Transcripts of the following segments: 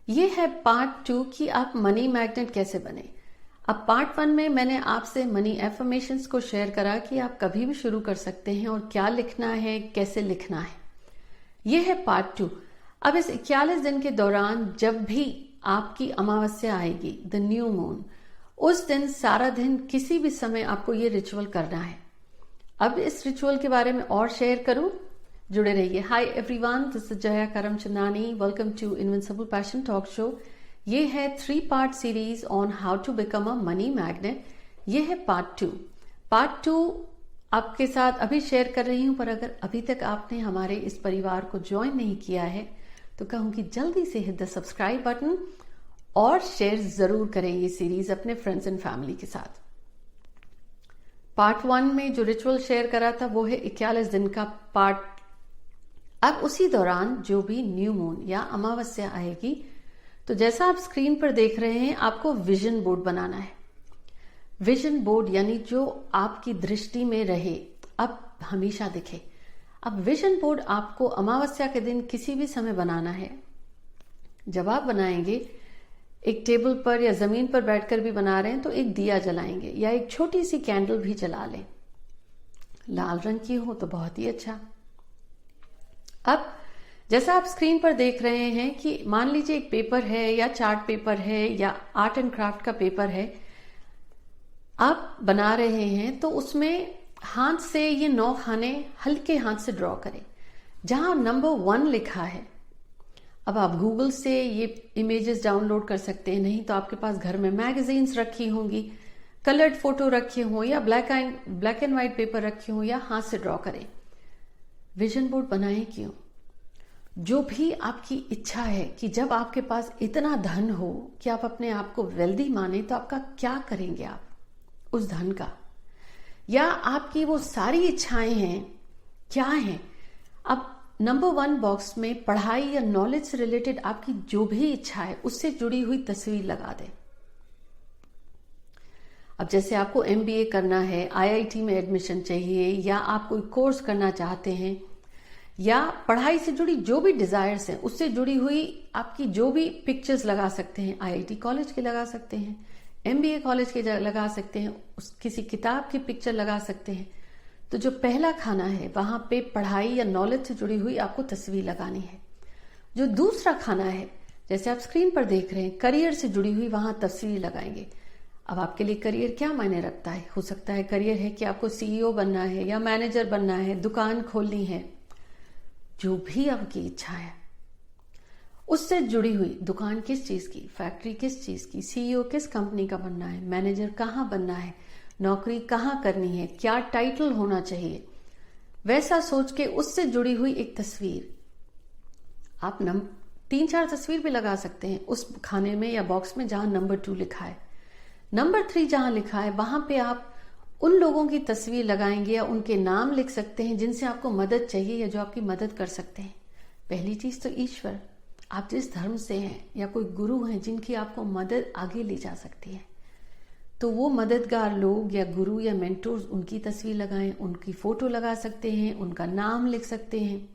ये है पार्ट 2 कि आप मनी मैग्नेट कैसे बने। अब पार्ट 1 में मैंने आपसे मनी एफर्मेशंस को शेयर करा कि आप कभी भी शुरू कर सकते हैं और क्या लिखना है, कैसे लिखना है। ये है पार्ट 2। अब इस 41 दिन के दौरान जब भी आपकी अमावस्या आएगी, द न्यू मून, उस दिन सारा दिन किसी भी समय आपको ये रिचुअल करना है। अब इस रिचुअल के बारे में और शेयर करूं, जुड़े रहिए। Hi everyone, this is Jaya Karamchandani. Welcome to invincible passion talk show. ये है 3 part series on how to become a money magnet. ये है पार्ट 2। पार्ट 2 आपके साथ अभी शेयर कर रही हूं, पर अगर अभी तक आपने हमारे इस परिवार को ज्वाइन नहीं किया है तो कहूंगी जल्दी से हिट द सब्सक्राइब बटन और शेयर जरूर करें ये सीरीज अपने फ्रेंड्स एंड फैमिली के साथ। पार्ट 1 में जो रिचुअल शेयर करा था वो है 41 दिन का पार्ट। अब उसी दौरान जो भी न्यू मून या अमावस्या आएगी, तो जैसा आप स्क्रीन पर देख रहे हैं, आपको विजन बोर्ड बनाना है। विजन बोर्ड यानी जो आपकी दृष्टि में रहे, अब हमेशा दिखे। अब विजन बोर्ड आपको अमावस्या के दिन किसी भी समय बनाना है। जब आप बनाएंगे, एक टेबल पर या जमीन पर बैठकर भी बना रहे हैं तो एक दिया जलाएंगे या एक छोटी सी कैंडल भी जला लें। लाल रंग की हो तो बहुत ही अच्छा। अब जैसा आप स्क्रीन पर देख रहे हैं कि मान लीजिए एक पेपर है या चार्ट पेपर है या आर्ट एंड क्राफ्ट का पेपर है, आप बना रहे हैं तो उसमें हाथ से ये 9 खाने हल्के हाथ से ड्रॉ करें। जहां नंबर 1 लिखा है, अब आप गूगल से ये इमेजेस डाउनलोड कर सकते हैं, नहीं तो आपके पास घर में मैगजीन्स रखी होंगी, कलर्ड फोटो रखे हों या ब्लैक एंड व्हाइट पेपर रखे हों, या हाथ से ड्रॉ करें। विजन बोर्ड बनाएं क्यों? जो भी आपकी इच्छा है कि जब आपके पास इतना धन हो कि आप अपने आप को वेल्दी माने, तो आपका क्या करेंगे आप उस धन का? या आपकी वो सारी इच्छाएं हैं, क्या हैं? अब नंबर 1 बॉक्स में पढ़ाई या नॉलेज से रिलेटेड आपकी जो भी इच्छा है उससे जुड़ी हुई तस्वीर लगा दें। अब जैसे आपको MBA करना है, IIT में एडमिशन चाहिए, या आप कोई कोर्स करना चाहते हैं, या पढ़ाई से जुड़ी जो भी डिजायर्स हैं उससे जुड़ी हुई आपकी जो भी पिक्चर्स लगा सकते हैं। IIT कॉलेज के लगा सकते हैं, MBA कॉलेज के लगा सकते हैं, किसी किताब की पिक्चर लगा सकते हैं। तो जो पहला खाना है वहां पे पढ़ाई या नॉलेज से जुड़ी हुई आपको तस्वीर लगानी है। जो दूसरा खाना है, जैसे आप स्क्रीन पर देख रहे हैं, करियर से जुड़ी हुई, वहां तस्वीर लगाएंगे। अब आपके लिए करियर क्या मायने रखता है? हो सकता है करियर है कि आपको CEO बनना है या मैनेजर बनना है, दुकान खोलनी है। जो भी आपकी इच्छा है उससे जुड़ी हुई, दुकान किस चीज की, फैक्ट्री किस चीज की, CEO किस कंपनी का बनना है, मैनेजर कहाँ बनना है, नौकरी कहाँ करनी है, क्या टाइटल होना चाहिए, वैसा सोच के उससे जुड़ी हुई एक तस्वीर आप 3-4 तस्वीर भी लगा सकते हैं उस खाने में या बॉक्स में जहां नंबर 2 लिखा है। नंबर 3 जहां लिखा है वहां पे आप उन लोगों की तस्वीर लगाएंगे या उनके नाम लिख सकते हैं जिनसे आपको मदद चाहिए या जो आपकी मदद कर सकते हैं। पहली चीज तो ईश्वर, आप जिस धर्म से हैं, या कोई गुरु हैं जिनकी आपको मदद आगे ले जा सकती है, तो वो मददगार लोग या गुरु या मेंटोर्स, उनकी तस्वीर लगाएं, उनकी फोटो लगा सकते हैं, उनका नाम लिख सकते हैं।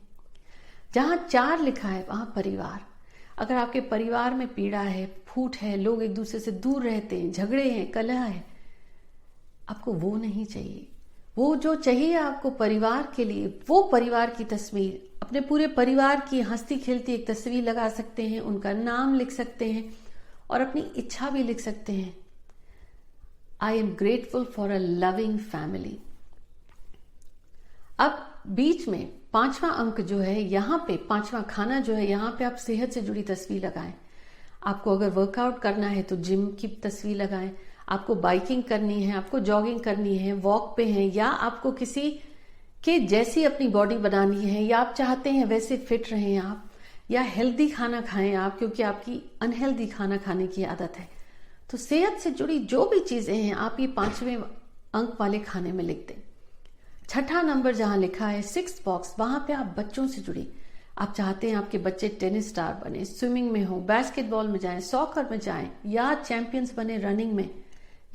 जहां 4 लिखा है वहां परिवार। अगर आपके परिवार में पीड़ा है, फूट है, लोग एक दूसरे से दूर रहते हैं, झगड़े हैं, कलह है, आपको वो नहीं चाहिए। वो जो चाहिए आपको परिवार के लिए, वो परिवार की तस्वीर, अपने पूरे परिवार की हंसती खेलती एक तस्वीर लगा सकते हैं, उनका नाम लिख सकते हैं और अपनी इच्छा भी लिख सकते हैं। I am grateful for a loving family. अब बीच में 5वां अंक जो है, यहां पे 5वां खाना जो है, यहां पे आप सेहत से जुड़ी तस्वीर लगाएं। आपको अगर वर्कआउट करना है तो जिम की तस्वीर लगाएं। आपको बाइकिंग करनी है, आपको जॉगिंग करनी है, वॉक पे है, या आपको किसी के जैसी अपनी बॉडी बनानी है, या आप चाहते हैं वैसे फिट रहें आप, या हेल्दी खाना खाएं आप क्योंकि आपकी अनहेल्दी खाना खाने की आदत है, तो सेहत से जुड़ी जो भी चीजें हैं आप ये 5वें अंक वाले खाने में लिख दें। 6ठा नंबर जहां लिखा है 6th बॉक्स, वहां पे आप बच्चों से जुड़ी, आप चाहते हैं आपके बच्चे टेनिस स्टार बने, स्विमिंग में हो, बास्केटबॉल में जाएं, सॉकर में जाएं, या चैंपियंस बने रनिंग में,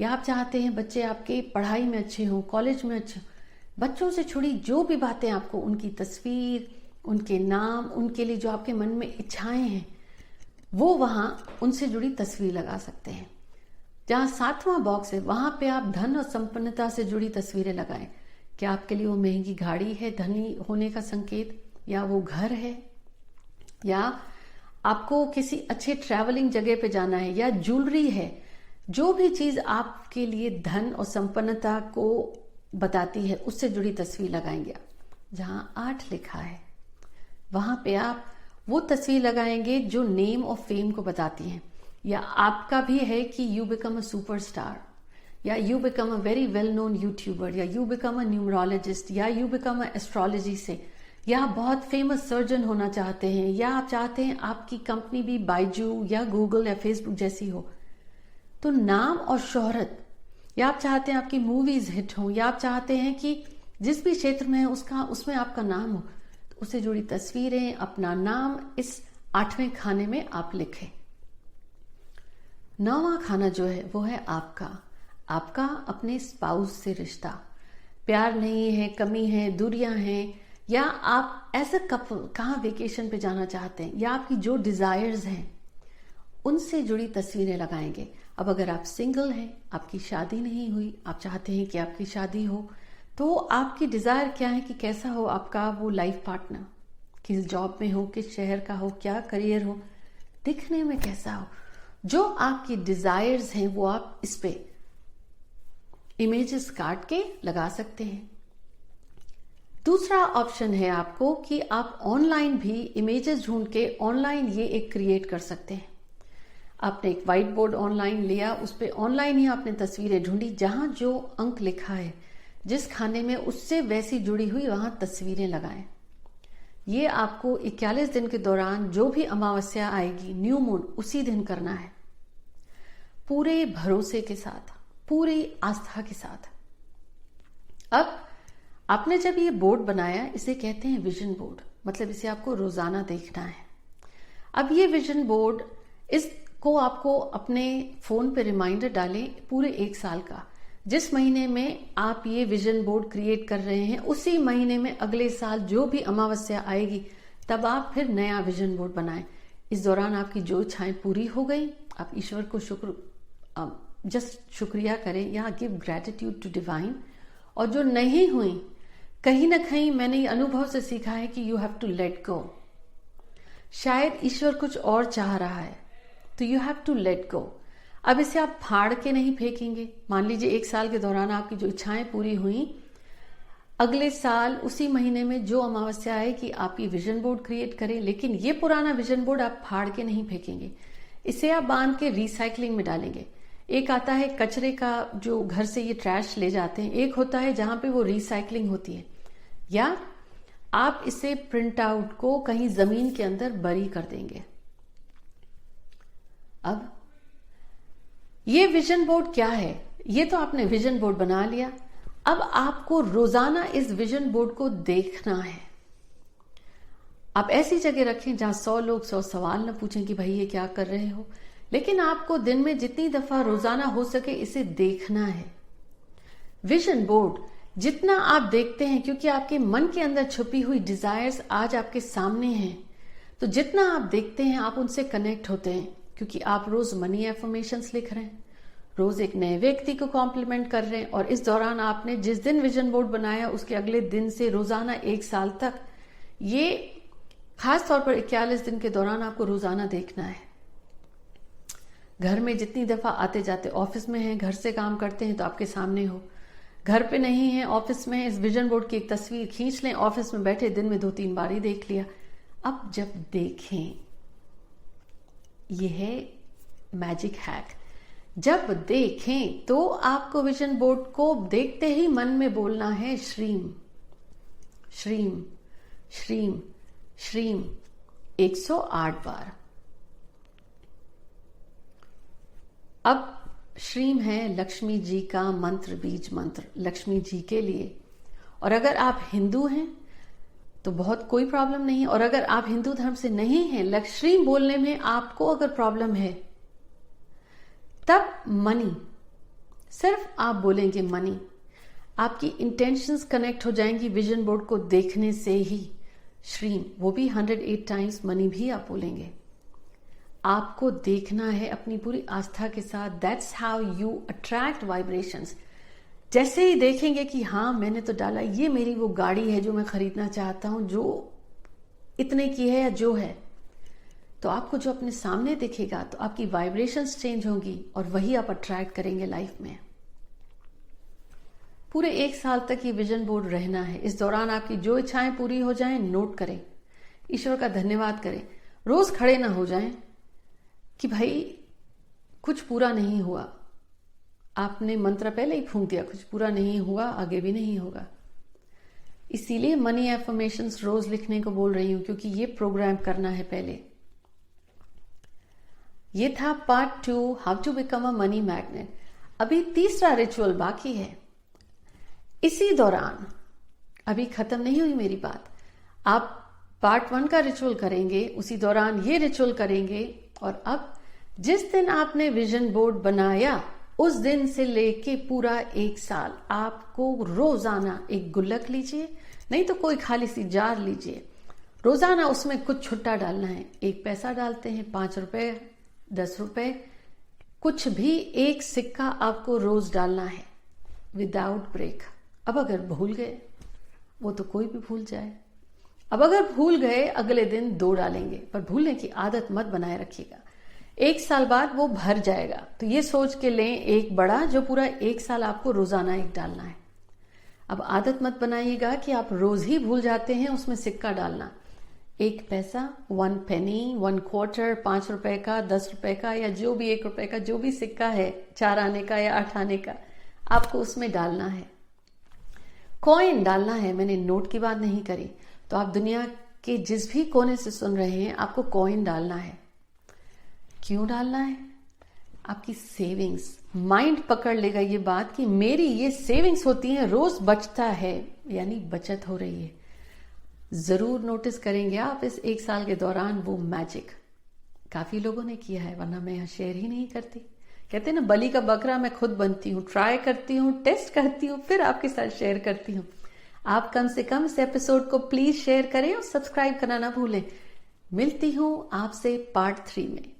या आप चाहते हैं बच्चे आपके पढ़ाई में अच्छे हों, कॉलेज में अच्छे हों। बच्चों से जुड़ी जो भी बातें आपको, उनकी तस्वीर, उनके नाम, उनके लिए जो आपके मन में इच्छाएं हैं, वो वहां उनसे जुड़ी तस्वीर लगा सकते हैं। जहां 7वां बॉक्स है वहां पे आप धन और संपन्नता से जुड़ी तस्वीरें लगाएं। क्या आपके लिए वो महंगी गाड़ी है धनी होने का संकेत, या वो घर है, या आपको किसी अच्छे ट्रैवलिंग जगह पे जाना है, या ज्वेलरी है। जो भी चीज आपके लिए धन और संपन्नता को बताती है उससे जुड़ी तस्वीर लगाएंगे आप। जहां 8 लिखा है वहां पे आप वो तस्वीर लगाएंगे जो नेम और फेम को बताती है, या आपका भी है कि यू बिकम अ सुपरस्टार, या you become a very well known YouTuber, या यू बिकम अ न्यूमरोलॉजिस्ट, या यू बिकम अ एस्ट्रोलॉजी से, या आप बहुत फेमस सर्जन होना चाहते हैं, या आप चाहते हैं आपकी कंपनी भी बाइजू या गूगल या फेसबुक जैसी हो। तो नाम और शोहरत, या आप चाहते हैं आपकी मूवीज हिट हो, या आप चाहते हैं कि जिस भी क्षेत्र में है उसमें आपका नाम हो, तो उससे जुड़ी तस्वीरें, अपना नाम इस 8वें खाने में आप लिखें। 9वां खाना जो है वो है आपका अपने स्पाउस से रिश्ता। प्यार नहीं है, कमी है, दूरियां हैं, या आप एज अ कपल कहाँ वेकेशन पे जाना चाहते हैं, या आपकी जो डिजायर्स हैं उनसे जुड़ी तस्वीरें लगाएंगे। अब अगर आप सिंगल हैं, आपकी शादी नहीं हुई, आप चाहते हैं कि आपकी शादी हो, तो आपकी डिजायर क्या है कि कैसा हो आपका वो लाइफ पार्टनर, किस जॉब में हो, किस शहर का हो, क्या करियर हो, दिखने में कैसा हो। जो आपकी डिजायर्स हैं वो आप इस पे इमेजेस काट के लगा सकते हैं। दूसरा ऑप्शन है आपको कि आप ऑनलाइन भी इमेजेस ढूंढ के ऑनलाइन ये एक क्रिएट कर सकते हैं। आपने एक व्हाइट बोर्ड ऑनलाइन लिया, उस पे ऑनलाइन ही आपने तस्वीरें ढूंढी, जहां जो अंक लिखा है जिस खाने में उससे वैसी जुड़ी हुई वहां तस्वीरें लगाएं। ये आपको 41 दिन के दौरान जो भी अमावस्या आएगी, न्यू मून, उसी दिन करना है, पूरे भरोसे के साथ, पूरी आस्था के साथ। अब आपने जब ये बोर्ड बनाया, इसे कहते हैं विजन बोर्ड, मतलब इसे आपको रोजाना देखना है। अब ये विजन बोर्ड, इसको आपको अपने फोन पे रिमाइंडर डालें पूरे 1 साल का। जिस महीने में आप ये विजन बोर्ड क्रिएट कर रहे हैं, उसी महीने में अगले साल जो भी अमावस्या आएगी तब आप फिर नया विजन बोर्ड बनाएं। इस दौरान आपकी जो इच्छाएं पूरी हो गई, आप ईश्वर को जस्ट शुक्रिया करें, या गिव ग्रेटिट्यूड टू डिवाइन। और जो नहीं हुई, कहीं ना कहीं मैंने ये अनुभव से सीखा है कि you have to let go. शायद ईश्वर कुछ और चाह रहा है, तो you have to let go. अब इसे आप फाड़ के नहीं फेंकेंगे। मान लीजिए 1 साल के दौरान आपकी जो इच्छाएं पूरी हुई, अगले साल उसी महीने में जो अमावस्या आए कि आप ये विजन बोर्ड क्रिएट करें, लेकिन ये पुराना विजन बोर्ड आप फाड़ के नहीं फेंकेंगे, इसे आप बांध के रिसाइकलिंग में डालेंगे। एक आता है कचरे का, जो घर से ये ट्रैश ले जाते हैं, एक होता है जहां पे वो रिसाइकलिंग होती है, या आप इसे प्रिंट आउट को कहीं जमीन के अंदर बरी कर देंगे। अब ये विजन बोर्ड क्या है? ये तो आपने विजन बोर्ड बना लिया। अब आपको रोजाना इस विजन बोर्ड को देखना है। आप ऐसी जगह रखें जहां 100 लोग 100 सवाल न पूछें कि भाई ये क्या कर रहे हो, लेकिन आपको दिन में जितनी दफा रोजाना हो सके इसे देखना है। विजन बोर्ड जितना आप देखते हैं, क्योंकि आपके मन के अंदर छुपी हुई डिजायर्स आज आपके सामने हैं, तो जितना आप देखते हैं आप उनसे कनेक्ट होते हैं, क्योंकि आप रोज मनी एफर्मेशंस लिख रहे हैं, रोज एक नए व्यक्ति को कॉम्प्लीमेंट कर रहे हैं, और इस दौरान आपने जिस दिन विजन बोर्ड बनाया उसके अगले दिन से रोजाना 1 साल तक, ये खास तौर पर 41 दिन के दौरान आपको रोजाना देखना है। घर में जितनी दफा आते जाते, ऑफिस में हैं, घर से काम करते हैं तो आपके सामने हो, घर पे नहीं है, ऑफिस में, इस विजन बोर्ड की एक तस्वीर खींच लें, ऑफिस में बैठे दिन में 2-3 बार ही देख लिया। अब जब देखें, यह है मैजिक हैक, जब देखें तो आपको विजन बोर्ड को देखते ही मन में बोलना है श्रीम श्रीम श्रीम श्रीम 108 बार। अब श्रीम है लक्ष्मी जी का मंत्र, बीज मंत्र लक्ष्मी जी के लिए। और अगर आप हिंदू हैं तो बहुत कोई प्रॉब्लम नहीं, और अगर आप हिंदू धर्म से नहीं हैं, श्रीम बोलने में आपको अगर प्रॉब्लम है, तब मनी, सिर्फ आप बोलेंगे मनी, आपकी इंटेंशंस कनेक्ट हो जाएंगी विजन बोर्ड को देखने से ही। श्रीम, वो भी 108 टाइम्स मनी भी आप बोलेंगे। आपको देखना है अपनी पूरी आस्था के साथ। That's how you attract vibrations. जैसे ही देखेंगे कि हाँ मैंने तो डाला, ये मेरी वो गाड़ी है जो मैं खरीदना चाहता हूं, जो इतने की है या जो है, तो आपको जो अपने सामने दिखेगा तो आपकी वाइब्रेशंस चेंज होंगी और वही आप अट्रैक्ट करेंगे लाइफ में। पूरे 1 साल तक ये विजन बोर्ड रहना है। इस दौरान आपकी जो इच्छाएं पूरी हो जाएं, नोट करें, ईश्वर का धन्यवाद करें। रोज खड़े ना हो जाएं कि भाई कुछ पूरा नहीं हुआ, आपने मंत्र पहले ही फूंक दिया, कुछ पूरा नहीं हुआ, आगे भी नहीं होगा। इसीलिए मनी एफर्मेशंस रोज लिखने को बोल रही हूं, क्योंकि ये प्रोग्राम करना है पहले। ये था part 2, how to become a money magnet. अभी तीसरा रिचुअल बाकी है। इसी दौरान, अभी खत्म नहीं हुई मेरी बात, आप पार्ट 1 का रिचुअल करेंगे, उसी दौरान ये रिचुअल करेंगे, और अब जिस दिन आपने विजन बोर्ड बनाया उस दिन से लेके पूरा 1 साल आपको रोजाना एक गुल्लक लीजिए, नहीं तो कोई खाली सी जार लीजिए, रोजाना उसमें कुछ छुट्टा डालना है। 1 पैसा डालते हैं, 5 रुपए, 10 रुपए, कुछ भी एक सिक्का आपको रोज डालना है विदाउट ब्रेक। अब अगर भूल गए, वो तो कोई भी भूल जाए, अब अगर भूल गए अगले दिन 2 डालेंगे, पर भूलने की आदत मत बनाए रखिएगा। 1 साल बाद वो भर जाएगा, तो ये सोच के लें एक बड़ा, जो पूरा 1 साल आपको रोजाना 1 डालना है। अब आदत मत बनाइएगा कि आप रोज ही भूल जाते हैं उसमें सिक्का डालना। 1 पैसा, 1 पेनी, 1 क्वार्टर, 5 रुपए का, 10 रुपए का, या जो भी 1 रुपए का जो भी सिक्का है, 4 आने का या 8 आने का, आपको उसमें डालना है। कॉइन डालना है, मैंने नोट की बात नहीं करी। तो आप दुनिया के जिस भी कोने से सुन रहे हैं, आपको कॉइन डालना है। क्यों डालना है? आपकी सेविंग्स, माइंड पकड़ लेगा ये बात कि मेरी ये सेविंग्स होती है, रोज बचता है, यानी बचत हो रही है। जरूर नोटिस करेंगे आप इस 1 साल के दौरान वो मैजिक। काफी लोगों ने किया है, वरना मैं यहाँ शेयर ही नहीं करती। कहते हैं ना, बलि का बकरा मैं खुद बनती हूँ, ट्राई करती हूँ, टेस्ट करती हूँ, फिर आपके साथ शेयर करती हूँ। आप कम से कम इस एपिसोड को प्लीज शेयर करें और सब्सक्राइब करना ना भूलें। मिलती हूँ आपसे पार्ट 3 में।